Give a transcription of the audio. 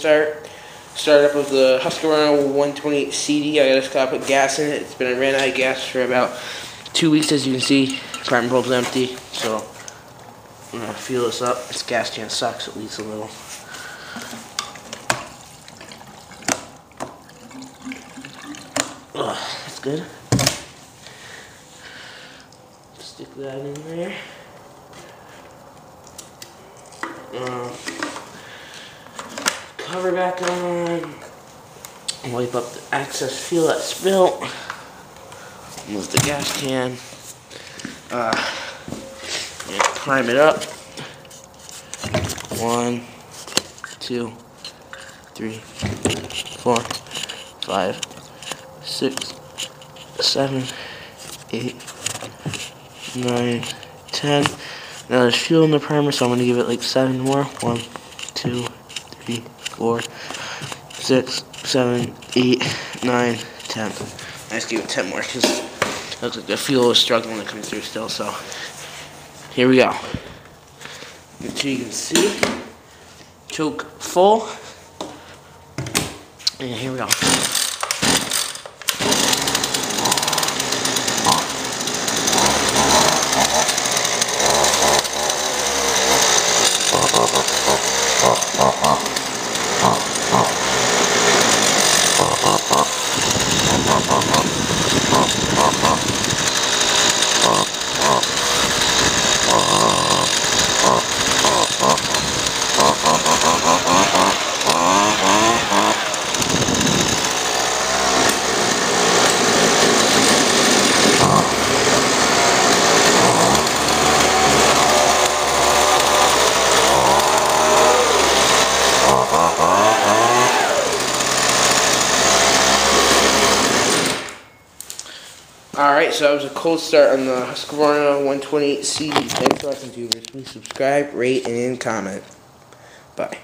start. Started up with the Husqvarna 128 CD. I just gotta put gas in it. It's been ran out of gas for about 2 weeks, as you can see. Primer bulb's empty, so I'm gonna fuel this up. This gas can sucks, it leaks a little. That's good. Stick that in there. Cover back on. Wipe up the excess fuel that's spilt. Move the gas can. And prime it up. 1, 2, 3, 4, 5, 6, 7, 8, 9, 10. Now there's fuel in the primer, so I'm going to give it like 7 more. 1, 2, 3, 4, 6, 7, 8, 9, 10. I just give it 10 more because it looks like the fuel is struggling to come through still. So here we go. Make sure you can see. Choke full. And here we go. Alright, so that was a cold start on the Husqvarna 128 CD. Thanks for watching, viewers. Please subscribe, rate, and comment. Bye.